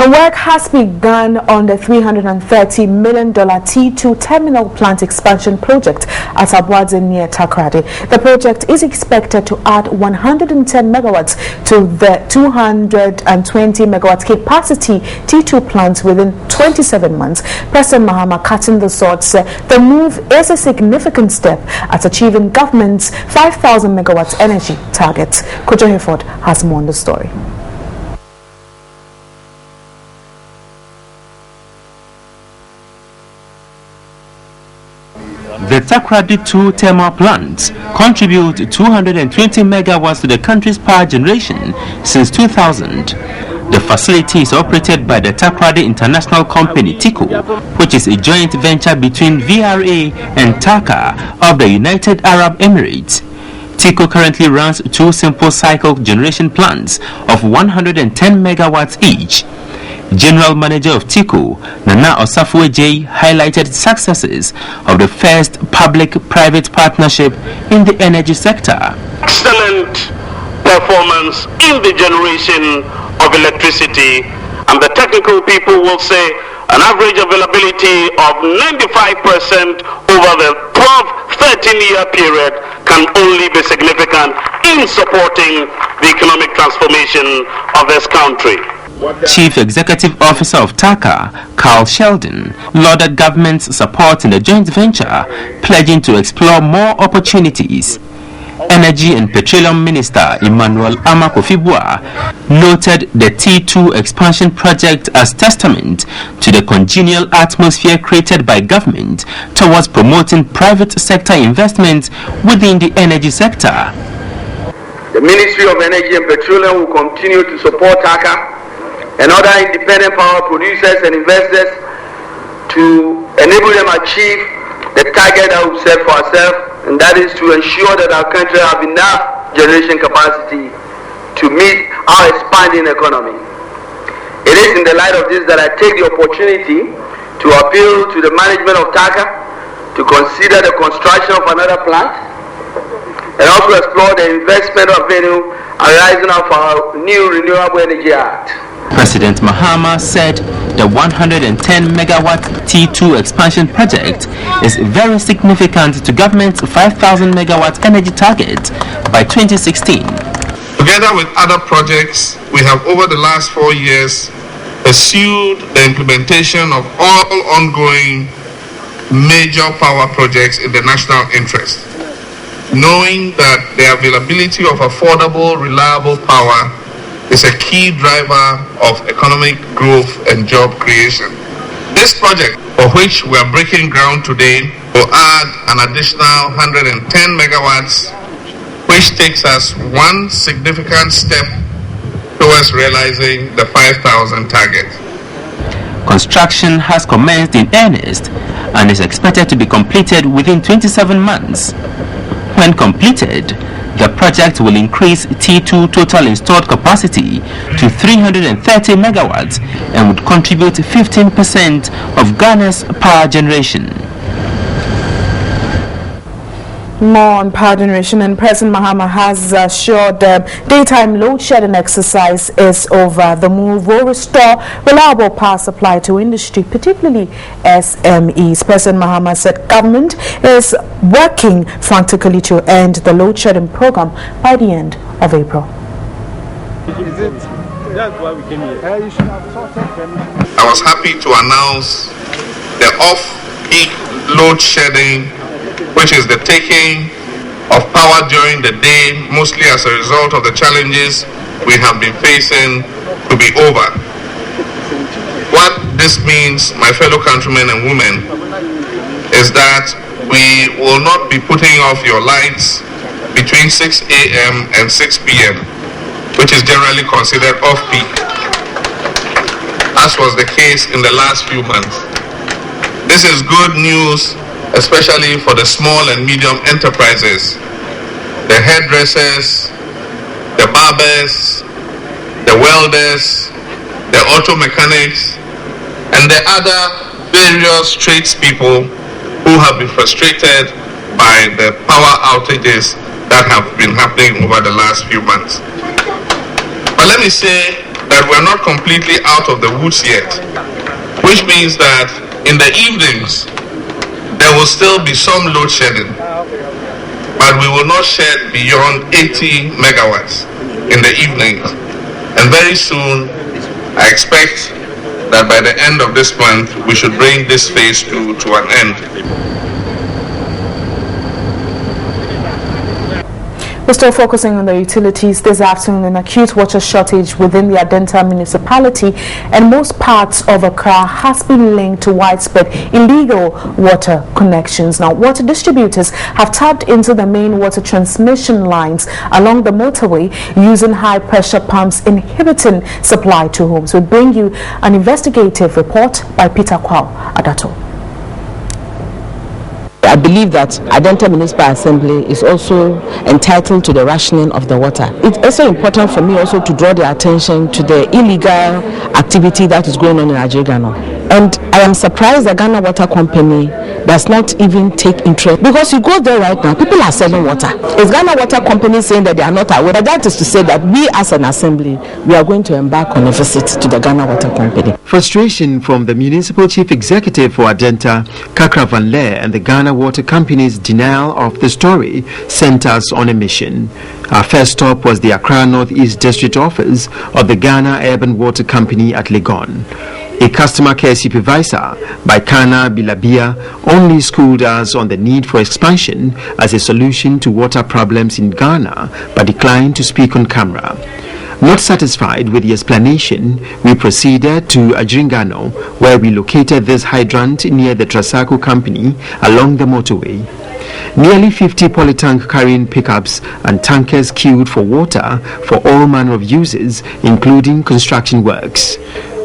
The work has begun on the $330 million T2 terminal plant expansion project at Abuadze near Takoradi. The project is expected to add 110 megawatts to the 220 megawatt capacity T2 plant within 27 months. President Mahama cutting the short said the move is a significant step at achieving government's 5,000 megawatts energy target. Kojo Heford has more on the story. The Takoradi 2 thermal plants contribute 220 megawatts to the country's power generation since 2000. The facility is operated by the Takoradi International Company (TICO), which is a joint venture between VRA and TACA of the United Arab Emirates. TICO currently runs 2 simple cycle generation plants of 110 megawatts each. General Manager of TICO, Nana Osafueje, highlighted successes of the first public-private partnership in the energy sector. Excellent performance in the generation of electricity, and the technical people will say an average availability of 95% over the 12-13-year period can only be significant in supporting the economic transformation of this country. Chief Executive Officer of TACA, Carl Sheldon, lauded government's support in the joint venture, pledging to explore more opportunities. Energy and Petroleum Minister Emmanuel Amakofibua noted the T2 expansion project as testament to the congenial atmosphere created by government towards promoting private sector investment within the energy sector. The Ministry of Energy and Petroleum will continue to support TACA and other independent power producers and investors to enable them achieve the target that we've set for ourselves, and that is to ensure that our country have enough generation capacity to meet our expanding economy. It is in the light of this that I take the opportunity to appeal to the management of TACA to consider the construction of another plant and also explore the investment avenue arising out of our new Renewable Energy Act. President Mahama said the 110 megawatt T2 expansion project is very significant to government's 5,000 megawatt energy target by 2016. Together with other projects, we have over the last 4 years pursued the implementation of all ongoing major power projects in the national interest, knowing that the availability of affordable, reliable power is a key driver of economic growth and job creation. This project, for which we are breaking ground today, will add an additional 110 megawatts, which takes us one significant step towards realizing the 5,000 target. Construction has commenced in earnest and is expected to be completed within 27 months. When completed, the project will increase T2 total installed capacity to 330 megawatts and would contribute 15% of Ghana's power generation. More on power generation, and President Mahama has assured daytime load shedding exercise is over. The move will restore reliable power supply to industry, particularly SMEs. President Mahama said government is working frantically to end the load shedding program by the end of April. I was happy to announce the off-peak load shedding, which is the taking of power during the day, mostly as a result of the challenges we have been facing, to be over. What this means, my fellow countrymen and women, is that we will not be putting off your lights between 6 a.m. and 6 p.m., which is generally considered off-peak, as was the case in the last few months. This is good news, especially for the small and medium enterprises, the hairdressers, the barbers, the welders, the auto mechanics, and the other various tradespeople who have been frustrated by the power outages that have been happening over the last few months. But let me say that we're not completely out of the woods yet, which means that in the evenings there will still be some load shedding, but we will not shed beyond 80 megawatts in the evenings. And very soon, I expect that by the end of this month, we should bring this phase to an end. We're still focusing on the utilities this afternoon. An acute water shortage within the Adenta municipality and most parts of Accra has been linked to widespread illegal water connections. Now, water distributors have tapped into the main water transmission lines along the motorway using high-pressure pumps, inhibiting supply to homes. We bring you an investigative report by Peter Kwao Adato. I believe that Adenta Municipal Assembly is also entitled to the rationing of the water. It's also important for me also to draw the attention to the illegal activity that is going on in Ajegano. And I am surprised the Ghana Water Company does not even take interest, because you go there right now, people are selling water. Is Ghana Water Company saying that they are not aware? That is to say that we as an assembly, we are going to embark on a visit to the Ghana Water Company. Frustration from the municipal chief executive for Adenta, Kakra Van Leer, and the Ghana Water Company's denial of the story sent us on a mission. Our first stop was the Accra Northeast District Office of the Ghana Urban Water Company at Legon. A customer care supervisor by Kana Bilabia only schooled us on the need for expansion as a solution to water problems in Ghana, but declined to speak on camera. Not satisfied with the explanation, we proceeded to Ajringano, where we located this hydrant near the Trasaco company along the motorway. Nearly 50 polytank carrying pickups and tankers queued for water for all manner of uses, including construction works.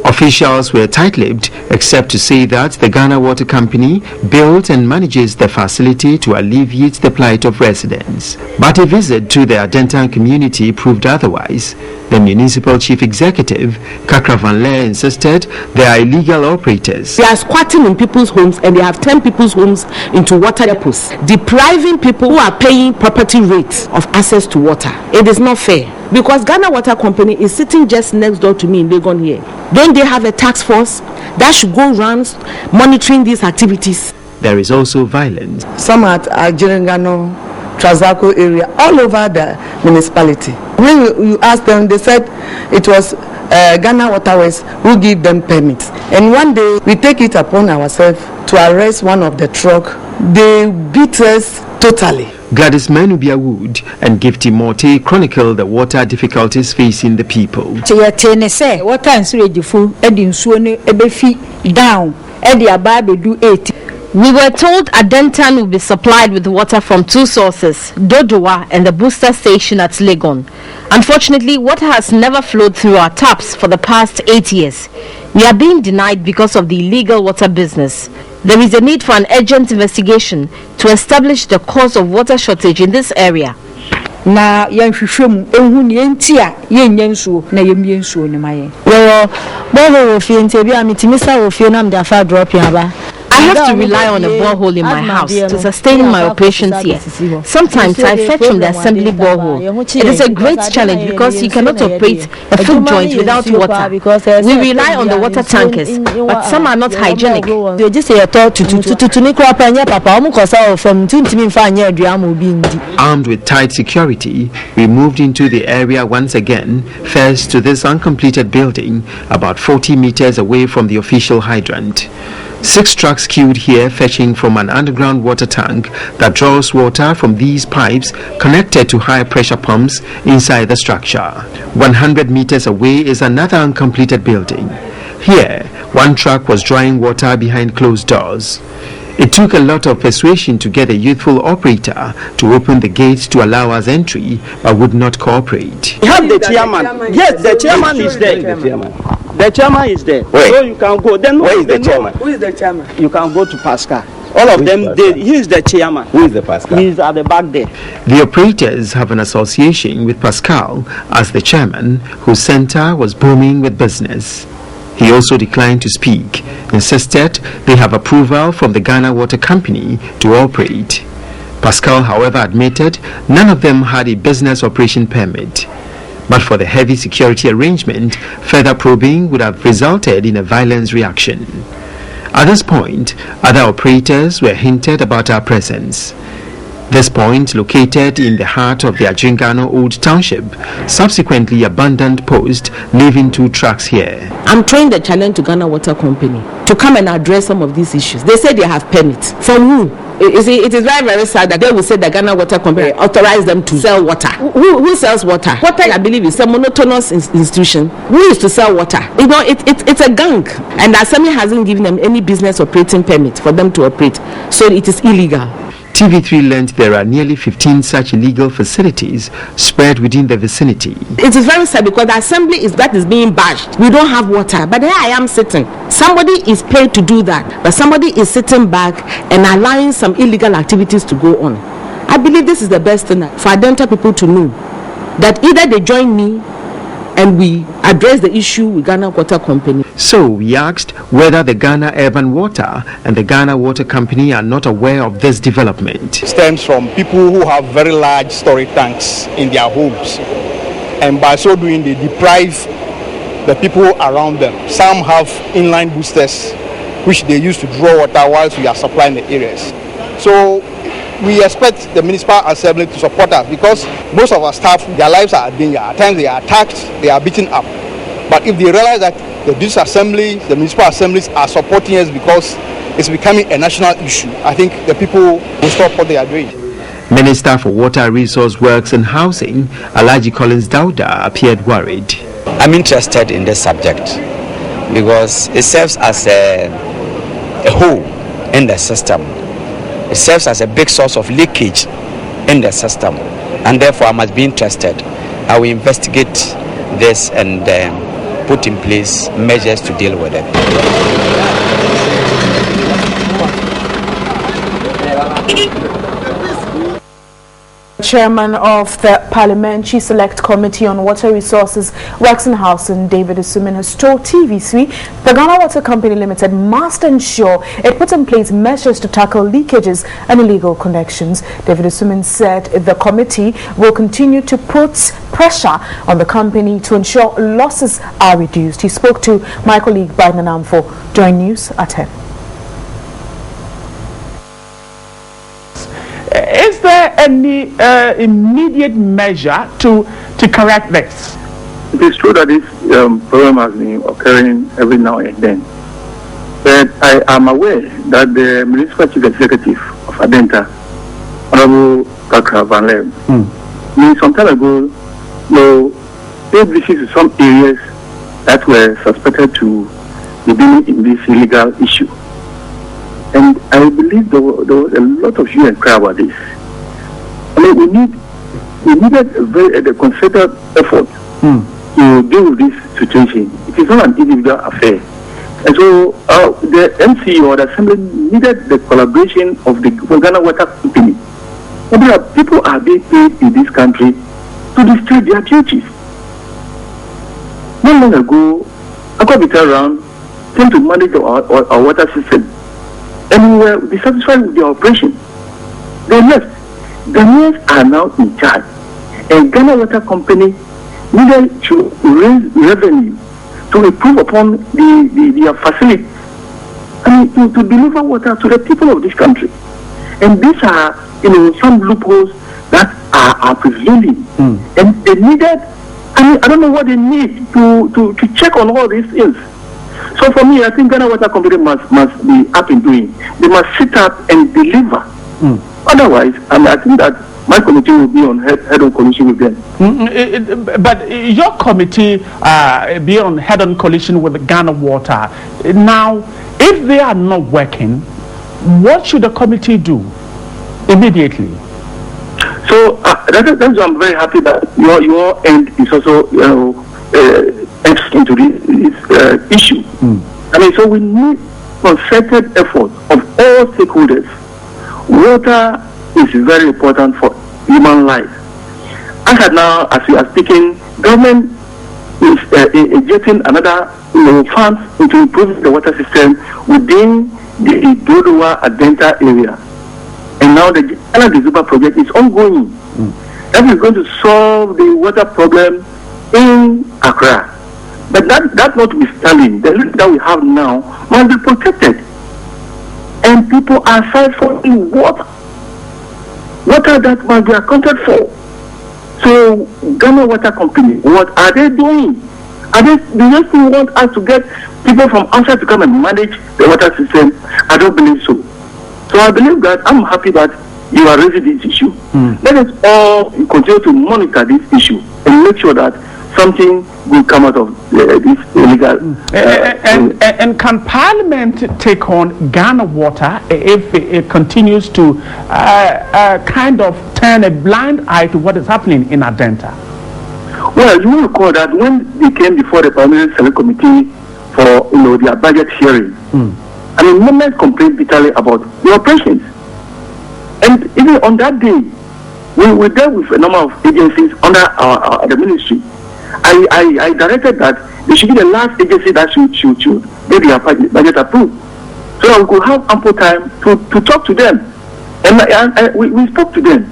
Officials were tight-lipped, except to say that the Ghana Water Company built and manages the facility to alleviate the plight of residents. But a visit to the Adenta community proved otherwise. The municipal chief executive, Kakra Van Leer, insisted they are illegal operators. They are squatting in people's homes and they have turned people's homes into water depots, depriving people who are paying property rates of access to water. It is not fair, because Ghana Water Company is sitting just next door to me in Legon here. Don't they have a task force that should go around monitoring these activities? There is also violence. Some at Ajirengano, Trasaco area, all over the municipality. When you ask them, they said it was Ghana Waterways who give them permits. And one day we take it upon ourselves to arrest one of the truck. They beat us totally. Gladys Manubia Wood and Gifty Morte chronicle the water difficulties facing the people. We were told Adentan will be supplied with water from two sources, Dodowa and the booster station at Legon. Unfortunately, water has never flowed through our taps for the past 8 years. We are being denied because of the illegal water business. There is a need for an urgent investigation to establish the cause of water shortage in this area. I have to rely on a borehole in my house to sustain my operations here. Sometimes I fetch from the assembly borehole. It is a great challenge because you cannot operate a food joint without water. We rely on the water tankers, but some are not hygienic. Armed with tight security, we moved into the area once again, first to this uncompleted building about 40 meters away from the official hydrant. 6 trucks queued here fetching from an underground water tank that draws water from these pipes connected to high pressure pumps inside the structure. 100 meters away is another uncompleted building. Here, one truck was drawing water behind closed doors. It took a lot of persuasion to get a youthful operator to open the gates to allow us entry, but would not cooperate. We have the chairman. Yes, the chairman is there. The chairman is there. Wait. So you can go. Then where is the chairman? Who is the chairman? You can go to Pascal. All of them, he is the chairman. Who is the Pascal? He is at the back there. The operators have an association with Pascal as the chairman, whose center was booming with business. He also declined to speak, insisted they have approval from the Ghana Water Company to operate. Pascal, however, admitted none of them had a business operation permit. But for the heavy security arrangement, further probing would have resulted in a violent reaction. At this point, other operators were hinted about our presence. This point, located in the heart of the Ajingano Old Township, subsequently abandoned post, leaving 2 trucks here. I'm throwing the challenge to Ghana Water Company to come and address some of these issues. They say they have permits. From who? You see, it is very, very sad that they will say the Ghana Water Company authorized them to sell water. Who sells water? Water, I believe, is a monotonous institution. Who is to sell water? You know, it's a gang. And the Assembly hasn't given them any business operating permit for them to operate. So it is illegal. TV3 learned there are nearly 15 such illegal facilities spread within the vicinity. It is very sad because the Assembly is being bashed. We don't have water, but here I am sitting. Somebody is paid to do that, but somebody is sitting back and allowing some illegal activities to go on. I believe this is the best thing for Adenta people to know, that either they join me and we address the issue with Ghana Water Company. So we asked whether the Ghana Urban Water and the Ghana Water Company are not aware of this development. It stems from people who have very large storage tanks in their homes, and by so doing they deprive the people around them. Some have inline boosters which they use to draw water whilst we are supplying the areas. So we expect the Municipal Assembly to support us because most of our staff, their lives are in danger. At times they are attacked, they are beaten up. But if they realize that the municipal assemblies are supporting us because it's becoming a national issue, I think the people will stop what they are doing. Minister for Water, Resource Works and Housing, Alhaji Collins Dauda, appeared worried. I'm interested in this subject because it serves as a hole in the system. It serves as a big source of leakage in the system, and therefore I must be interested. I will investigate this and put in place measures to deal with it. Chairman of the Parliamentary Select Committee on Water Resources, Works and Housing, David Isumin, has told TV3 the Ghana Water Company Limited must ensure it puts in place measures to tackle leakages and illegal connections. David Isumin said the committee will continue to put pressure on the company to ensure losses are reduced. He spoke to my colleague Biden Namfo during News at 10. Is there any immediate measure to correct this? It is true that this problem has been occurring every now and then. But I am aware that the Municipal Chief Executive of Adenta, Honorable Kakra Van Leeuwen, some time ago, paid visits to some areas that were suspected to be dealing in this illegal issue. And I believe there was a lot of hue and cry about this. I mean, we needed a concerted effort to deal with this situation. It is not an individual affair. And so the MC or the Assembly needed the collaboration of the Ghana Water Company. People are being paid in this country to discharge their duties. Not long ago, Akwa Round came to manage our water system. And we were dissatisfied with the operation. They left. Ghanaians are now in charge. And Ghana Water Company needed to raise revenue to improve upon their facility. I mean, to deliver water to the people of this country. And these are, some loopholes that are prevailing. And they needed, I don't know what they need to check on all these things. So for me, I think Ghana Water Company must be up and doing. They must sit up and deliver. Otherwise, I think that my committee will be on head-on collision with them. But your committee be on head-on collision with Ghana Water. Now, if they are not working, what should the committee do immediately? So that's why I'm very happy that your end is also into this issue. I mean, so we need concerted effort of all stakeholders. Water is very important for human life. And now, as we are speaking, government is injecting another funds into improving the water system within the Dodowa Adenta area. And now the Ghana Dizuba project is ongoing. That is going to solve the water problem in Accra. But that notwithstanding, the list that we have now must be protected. And people are siphoning water. Water that must be accounted for. So, Ghana Water Company, what are they doing? Do they still want us to get people from outside to come and manage the water system? I don't believe so. So I believe that I'm happy that you are raising this issue. Let us all continue to monitor this issue and make sure that something will come out of this illegal. And can Parliament take on Ghana Water if it continues to kind of turn a blind eye to what is happening in Adenta? Well, you will recall that when they came before the Parliament Select Committee for their budget hearing, I mean, members complained bitterly about the operations. And even on that day, we dealt with a number of agencies under the ministry. I directed that they should be the last agency that should get their budget approved, so that we could have ample time to talk to them. And we spoke to them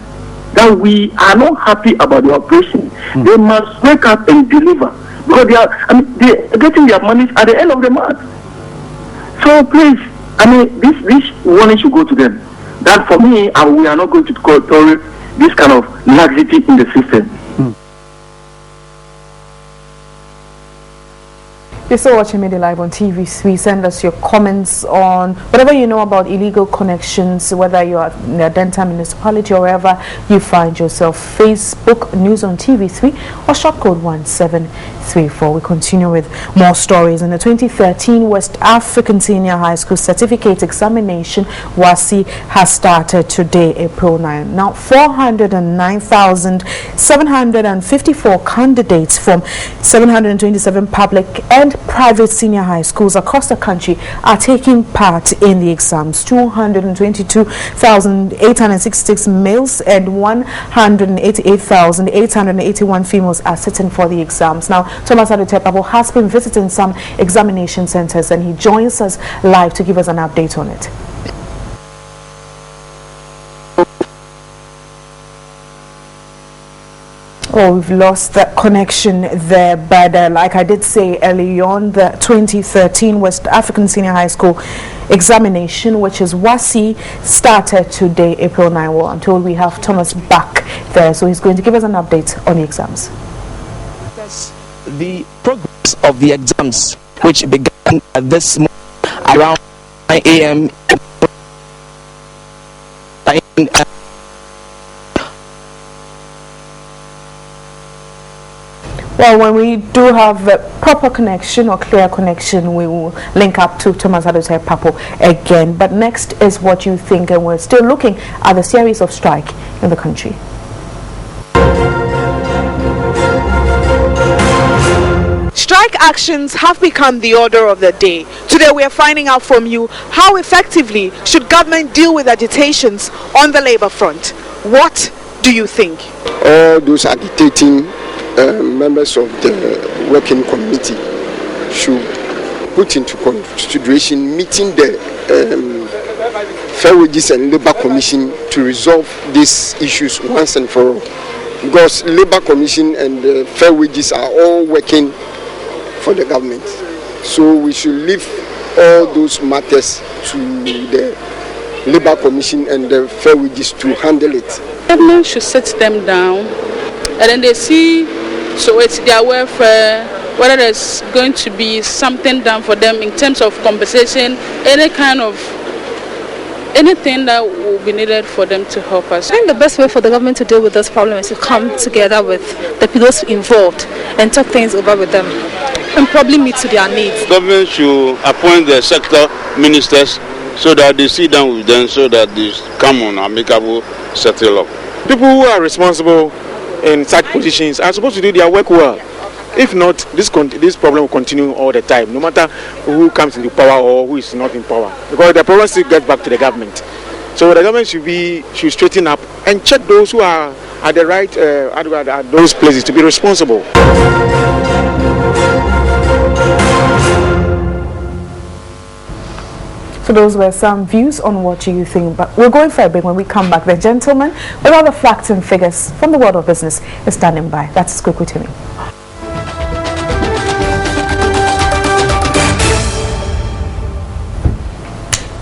that we are not happy about the operation. They must wake up and deliver, because they're getting their money at the end of the month. So please, this warning should go to them. That for me, we are not going to tolerate this kind of laxity in the system. You're still watching Midday Live on TV3. Send us your comments on whatever you know about illegal connections, whether you're in the Adenta municipality or wherever you find yourself. Facebook News on TV3 or short code 1734. We continue with more stories. In the 2013 West African Senior High School Certificate Examination, WASI, has started today, April 9. Now, 409,754 candidates from 727 public and private senior high schools across the country are taking part in the exams. 222,866 males and 188,881 females are sitting for the exams. Now, Thomas Adutepapo has been visiting some examination centers, and he joins us live to give us an update on it. Oh, we've lost that connection there, but like I did say early on, the 2013 West African Senior High School examination, which is WASI, started today, April 9. Well, I'm told we have Thomas back there, so he's going to give us an update on the exams. The progress of the exams, which began this morning around 9 a.m. Well, when we do have a proper connection or clear connection, we will link up to Thomas Adutepapo again. But next is what you think, and we're still looking at the series of strike in the country. Strike actions have become the order of the day. Today we are finding out from you how effectively should government deal with agitations on the labor front. What do you think? All those agitating members of the working committee should put into consideration meeting the Fair Wages and Labour Commission to resolve these issues once and for all. Because Labour Commission and the Fair Wages are all working for the government. So we should leave all those matters to the Labour Commission and the Fair Wages to handle it. Government should sit them down and then they see, so it's their welfare, whether there's going to be something done for them in terms of compensation, anything that will be needed for them to help us. I think the best way for the government to deal with this problem is to come together with the people involved and talk things over with them and probably meet to their needs. Government should appoint the sector ministers so that they sit down with them so that they come on amicable settle up. People who are responsible in such positions are supposed to do their work well. If not, this problem will continue all the time, no matter who comes into power or who is not in power. Because the problem still gets back to the government. So the government should straighten up and check those who are at the right, at those places to be responsible. So those were some views on what you think, but we're going for a break. When we come back, the gentleman with all the facts and figures from the world of business is standing by. That's quick with me.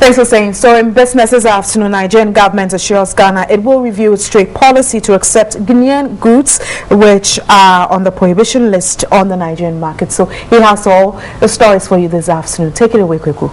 Thanks for saying. So in business this afternoon, Nigerian government assures Ghana it will review its trade policy to accept Guinean goods which are on the prohibition list on the Nigerian market. So he has all the stories for you this afternoon. Take it away, Kweku.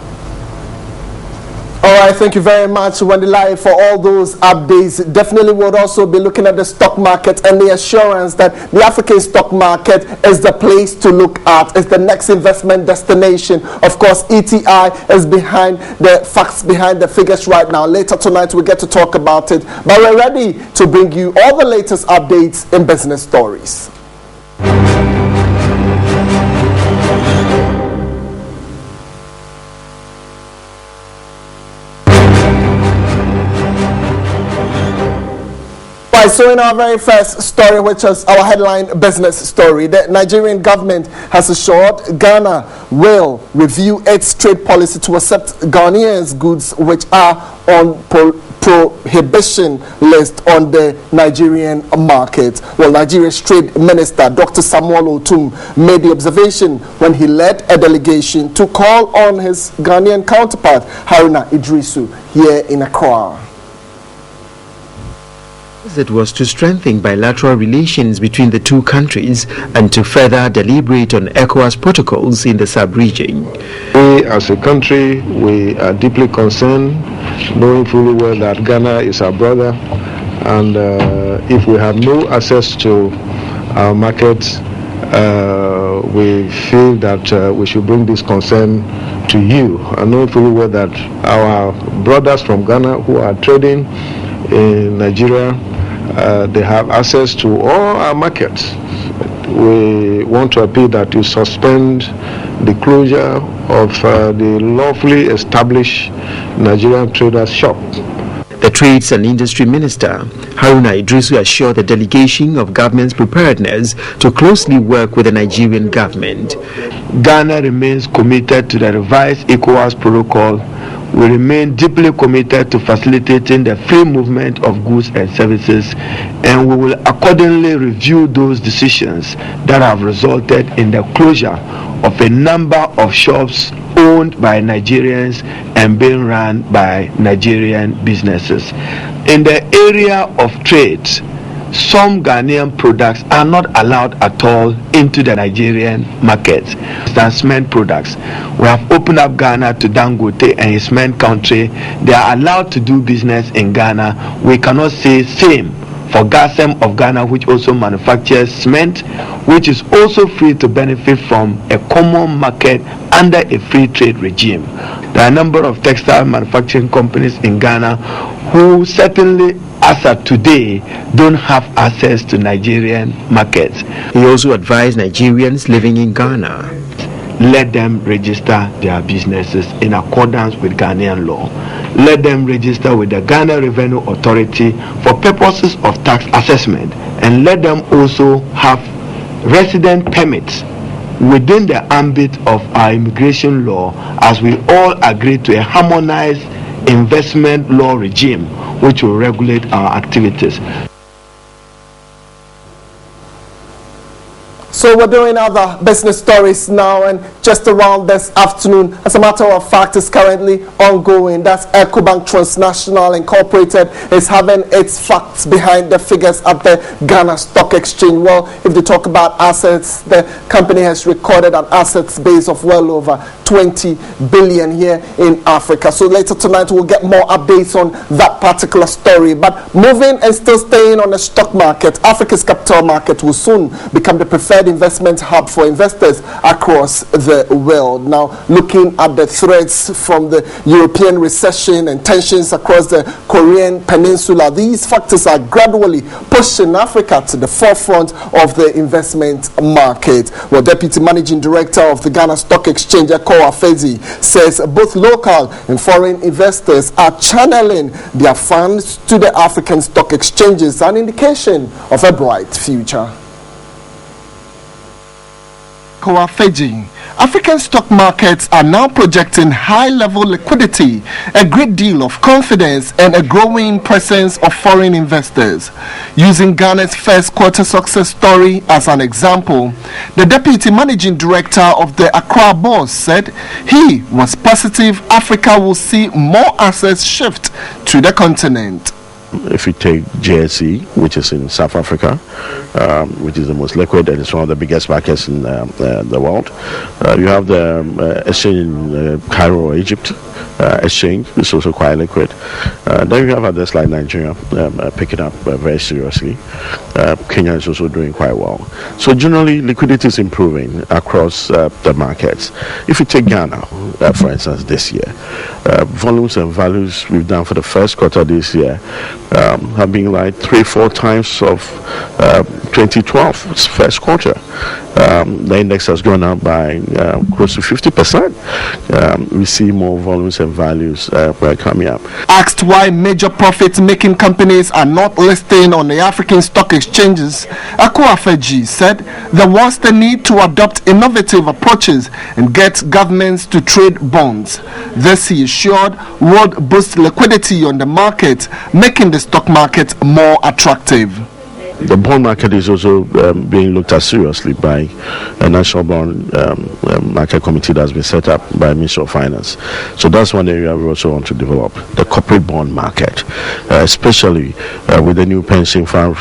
All right, thank you very much, Wendy Lai, for all those updates. Definitely would also be looking at the stock market and the assurance that the African stock market is the place to look at. It's the next investment destination. Of course, ETI is behind the facts, behind the figures right now. Later tonight, we get to talk about it. But we're ready to bring you all the latest updates in business stories. So in our very first story, which is our headline business story, the Nigerian government has assured Ghana will review its trade policy to accept Ghanaians' goods which are on prohibition list on the Nigerian market. Well, Nigeria's Trade Minister, Dr. Samuel Otum, made the observation when he led a delegation to call on his Ghanaian counterpart, Haruna Idrisu, here in Accra. It was to strengthen bilateral relations between the two countries and to further deliberate on ECOWAS protocols in the sub-region. We as a country, we are deeply concerned, knowing fully well that Ghana is our brother, and if we have no access to our markets, we feel that we should bring this concern to you. I know fully well that our brothers from Ghana who are trading in Nigeria, they have access to all our markets. We want to appeal that you suspend the closure of the lawfully established Nigerian traders' shop. The Trades and Industry Minister, Haruna Idrisu, assured the delegation of government's preparedness to closely work with the Nigerian government. Ghana remains committed to the revised ECOWAS protocol. We remain deeply committed to facilitating the free movement of goods and services, and we will accordingly review those decisions that have resulted in the closure of a number of shops owned by Nigerians and being run by Nigerian businesses. In the area of trade, some Ghanaian products are not allowed at all into the Nigerian market. Cement products. We have opened up Ghana to Dangote and his main country. They are allowed to do business in Ghana. We cannot say same for Gasem of Ghana, which also manufactures cement, which is also free to benefit from a common market under a free trade regime. There are a number of textile manufacturing companies in Ghana who certainly, as of today, don't have access to Nigerian markets. He also advised Nigerians living in Ghana, let them register their businesses in accordance with Ghanaian law. Let them register with the Ghana Revenue Authority for purposes of tax assessment, and let them also have resident permits within the ambit of our immigration law, as we all agree to a harmonized investment law regime which will regulate our activities. So we're doing other business stories now, and just around this afternoon, as a matter of fact, is currently ongoing. That's EcoBank Transnational Incorporated is having its facts behind the figures at the Ghana Stock Exchange. Well, if they talk about assets, the company has recorded an assets base of well over 20 billion here in Africa. So later tonight we'll get more updates on that particular story. But moving and still staying on the stock market, Africa's capital market will soon become the preferred investment hub for investors across the world. Now, looking at the threats from the European recession and tensions across the Korean peninsula, these factors are gradually pushing Africa to the forefront of the investment market. Well, Deputy Managing Director of the Ghana Stock Exchange, Eko Afezi, says both local and foreign investors are channeling their funds to the African stock exchanges, an indication of a bright future. Akoa Feji. African stock markets are now projecting high-level liquidity, a great deal of confidence, and a growing presence of foreign investors. Using Ghana's first quarter success story as an example, the Deputy Managing Director of the Accra Bourse said he was positive Africa will see more assets shift to the continent. If you take JSE, which is in South Africa, which is the most liquid and it's one of the biggest markets in the world, you have the exchange in Cairo, Egypt. Exchange is also quite liquid. Then you have others like Nigeria picking up very seriously. Kenya is also doing quite well. So generally, liquidity is improving across the markets. If you take Ghana, for instance, this year, volumes and values we've done for the first quarter this year have been like 3-4 times of 2012's first quarter. The index has gone up by close to 50%. We see more volumes and values coming up. Asked why major profit-making companies are not listing on the African stock exchanges, Akoa Feji said there was the need to adopt innovative approaches and get governments to trade bonds. This, he assured, would boost liquidity on the market, making the stock market more attractive. The bond market is also being looked at seriously by a national bond market committee that's been set up by the Ministry of Finance. So that's one area we also want to develop, the corporate bond market, especially with the new pension fund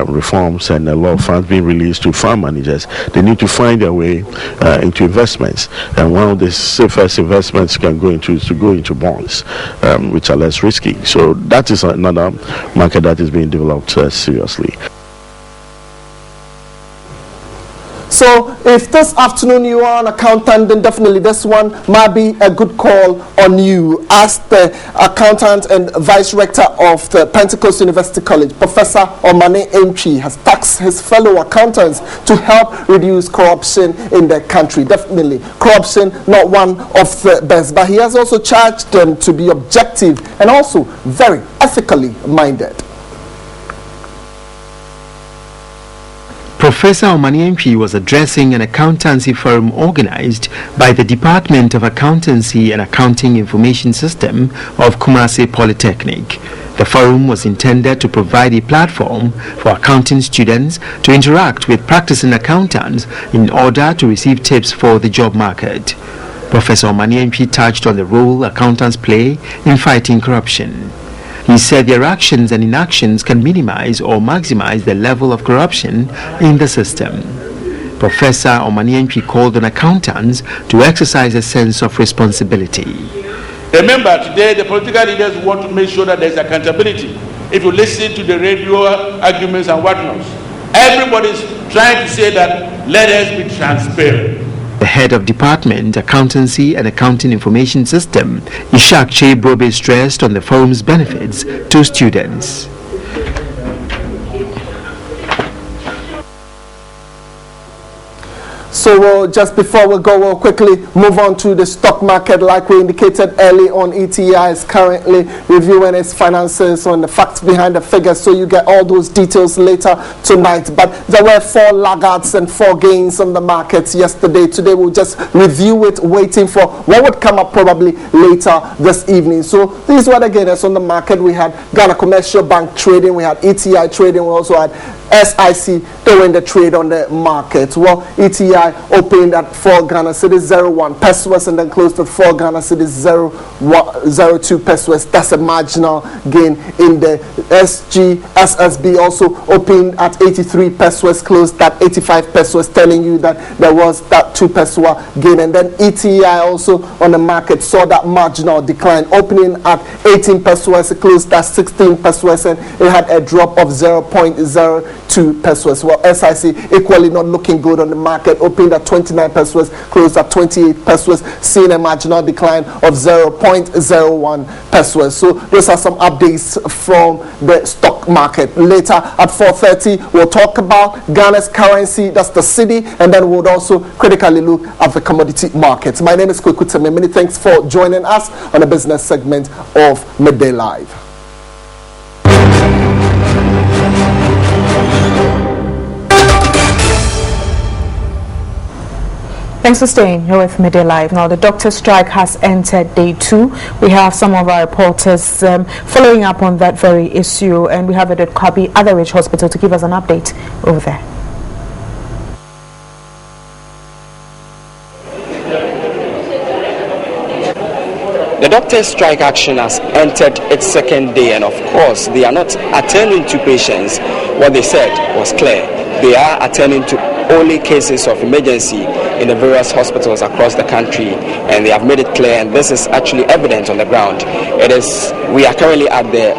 reforms and a lot of funds being released to fund managers. They need to find their way into investments, and one of the safest investments can go into is to go into bonds, which are less risky. So that is another market that is being developed seriously. So if this afternoon you are an accountant, then definitely this one might be a good call on you. As the accountant and vice rector of the Pentecost University College, Professor Omane Ntwi, has tasked his fellow accountants to help reduce corruption in the country. Definitely, corruption not one of the best, but he has also charged them to be objective and also very ethically minded. Professor Omane Ntwi was addressing an accountancy forum organized by the Department of Accountancy and Accounting Information System of Kumasi Polytechnic. The forum was intended to provide a platform for accounting students to interact with practicing accountants in order to receive tips for the job market. Professor Omane Ntwi touched on the role accountants play in fighting corruption. He said their actions and inactions can minimize or maximize the level of corruption in the system. Professor Omane Ntwi called on accountants to exercise a sense of responsibility. Remember, today the political leaders want to make sure that there's accountability. If you listen to the radio arguments and whatnot, everybody's trying to say that let us be transparent. The head of Department, Accountancy and Accounting Information System, Ishak Chebrobe, stressed on the forum's benefits to students. So just before we go, we'll quickly move on to the stock market. Like we indicated early on, ETI is currently reviewing its finances on the facts behind the figures, so you get all those details later tonight. But there were 4 laggards and 4 gains on the markets yesterday. Today we'll just review it, waiting for what would come up probably later this evening. So these were the gainers on the market. We had Ghana Commercial Bank trading, we had ETI trading, we also had SIC doing the trade on the market. Well, ETI opened at 4 Ghana cedis 01 pesos and then closed at 4 Ghana cedis 02 pesos. That's a marginal gain in the SSB also opened at 83 pesos, closed at 85 pesos, telling you that there was that 2 peso gain. And then ETI also on the market saw that marginal decline, opening at 18 pesos, closed at 16 pesos, and it had a drop of 0.02 pesos. Well, SIC equally not looking good on the market, opened at 29 pesos, closed at 28 pesos, seeing a marginal decline of 0.01 pesos. So those are some updates from the stock market. Later at 4:30, we'll talk about Ghana's currency, that's the cedi, and then we'll also critically look at the commodity markets. My name is Kweku Teme. Many thanks for joining us on the business segment of Midday Live. Thanks for staying here with Midday Live. Now, the doctor strike has entered day 2. We have some of our reporters following up on that very issue, and we have it at Kwabi Other Rich Hospital to give us an update over there. The doctor's strike action has entered its second day, and of course, they are not attending to patients. What they said was clear. They are attending to only cases of emergency in the various hospitals across the country, and they have made it clear, and this is actually evident on the ground. We are currently at the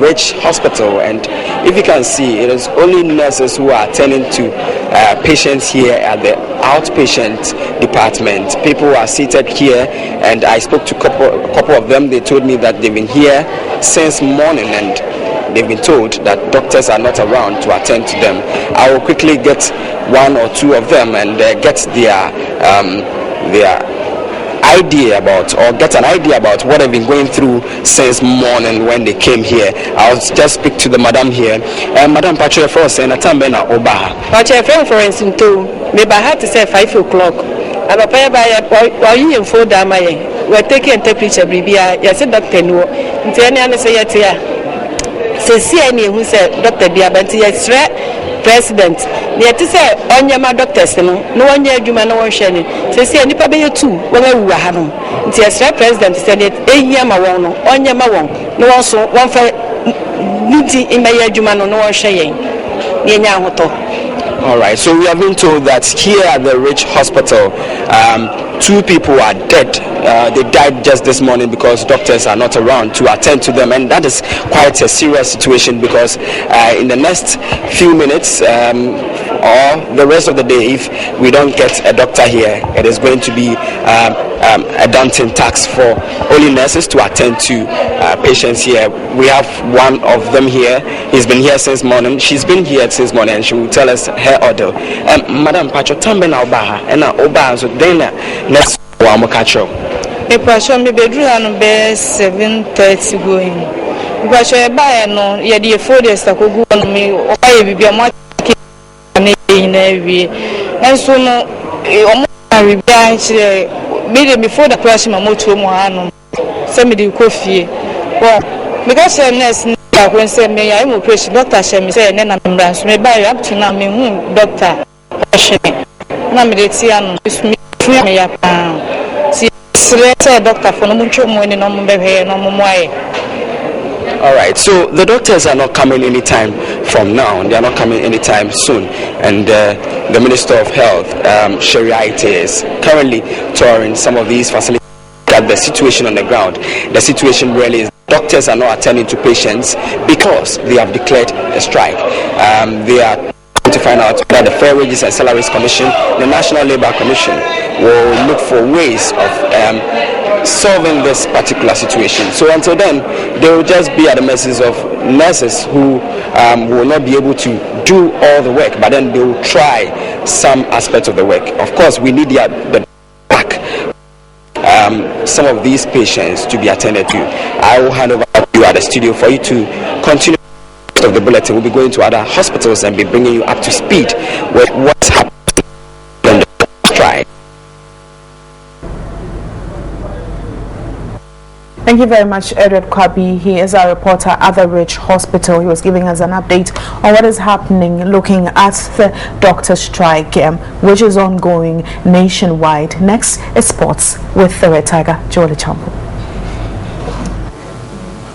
Rich Hospital, and if you can see, it is only nurses who are attending to patients here at the outpatient department. People are seated here, and I spoke to a couple of them. They told me that they've been here since morning, and they've been told that doctors are not around to attend to them. I will quickly get one or two of them and get their idea about, or get an idea about what they've been going through since morning when they came here. I'll just speak to the madam here. Madam Patricia Frost and Atambena Obaha. Patricia Frost into maybe I had to say 5 o'clock. And I pay by you in 4 days. We're taking temperature, baby. Yes, Dr. No. Any say it see any who said Dr. Biabanti, yes, president. Yet to say, on your doctors, no one year, you man, no one sharing. Say, any probably 2 when we were having. Yes, president said it, a year, my one, on your mawon. No one so one for meeting in my year, you man, no one sharing. All right, so we have been told that here at the Rich Hospital, 2 people are dead. They died just this morning because doctors are not around to attend to them, and that is quite a serious situation because in the next few minutes or the rest of the day, if we don't get a doctor here, it is going to be a daunting task for only nurses to attend to patients here. We have one of them here. He's been here since morning. She's been here since morning, and she will tell us her order. Madam Pacho, Tambena Obaha, and Obaha, so then let's go on Mokacho. A person may be driven by 7:30 going. Because I buy no, you had 4 days to go on me, or I will be a much in every. And so, I will be before the question of Moto Moano. Send me the coffee. Well, because I'm nurse, when say me, I will preach Doctor Shem, say, and then I'm branch. May buy up to now, me, doctor. Namidetian, me, doctor for no much more in all right, so the doctors are not coming anytime from now. They are not coming anytime soon. And the Minister of Health, Shariah, is currently touring some of these facilities at the situation on the ground. The situation really is doctors are not attending to patients because they have declared a strike. They are to find out that the Fair Wages and Salaries Commission, the National Labour Commission, will look for ways of solving this particular situation. So until then, they will just be at the mercies of nurses who will not be able to do all the work, but then they will try some aspects of the work. Of course, we need the back some of these patients to be attended to. I will hand over to you at the studio for you to continue of the bulletin. We'll be going to other hospitals and be bringing you up to speed with what's happening on the strike. Thank you very much, Edward Kwabi. He is our reporter at the Rich Hospital. He was giving us an update on what is happening, looking at the doctor strike, which is ongoing nationwide. Next is sports with the Red Tiger, Jolie Champo.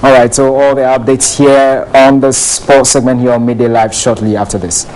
All right, so all the updates here on the sports segment here on Midday Live shortly after this.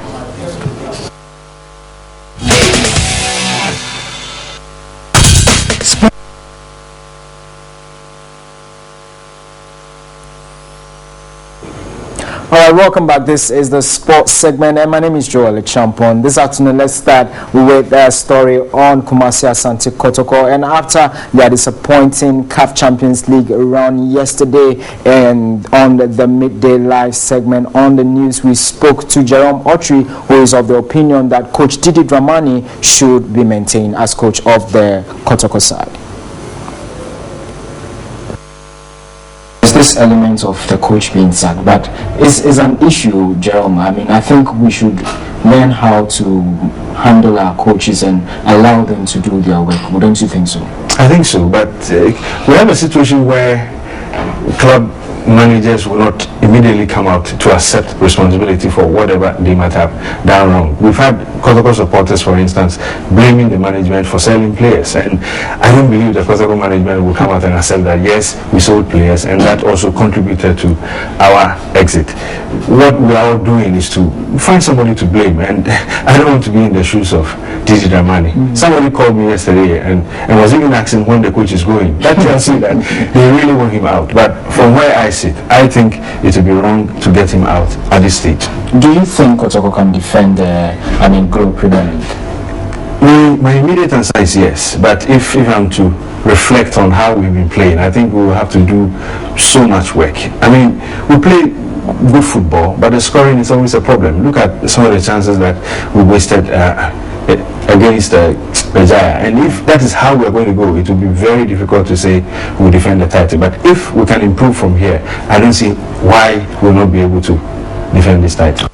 All right, welcome back. This is the sports segment, and my name is Joel Champon. This afternoon, let's start with a story on Kumasi Asante Kotoko. And after their disappointing CAF Champions League round yesterday, and on the Midday Live segment on the news, we spoke to Jerome Autry, who is of the opinion that Coach Didi Dramani should be maintained as coach of the Kotoko side. this element of the coach being sacked, but it's an issue, Jerome. I mean, I think we should learn how to handle our coaches and allow them to do their work. Don't you think so? I think so, but we have a situation where club managers will not immediately come out to accept responsibility for whatever they might have done wrong. We've had Kotoko supporters, for instance, blaming the management for selling players, and I don't believe the Kotoko management will come out and accept that yes, we sold players and that also contributed to our exit. What we are doing is to find somebody to blame, and I don't want to be in the shoes of Didi Dramani. Somebody called me yesterday and was even asking when the coach is going. That tells you that they really want him out. But from where I sit, I think it would be wrong to get him out at this stage. Do you think Kotoko can defend the Globe Premier League? My immediate answer is yes, but if I'm to reflect on how we've been playing, I think we will have to do so much work. I mean, we play good football, but the scoring is always a problem. Look at some of the chances that we wasted against Bejaya, and if that is how we're going to go, it will be very difficult to say we'll defend the title. But if we can improve from here, I don't see why we'll not be able to defend this title.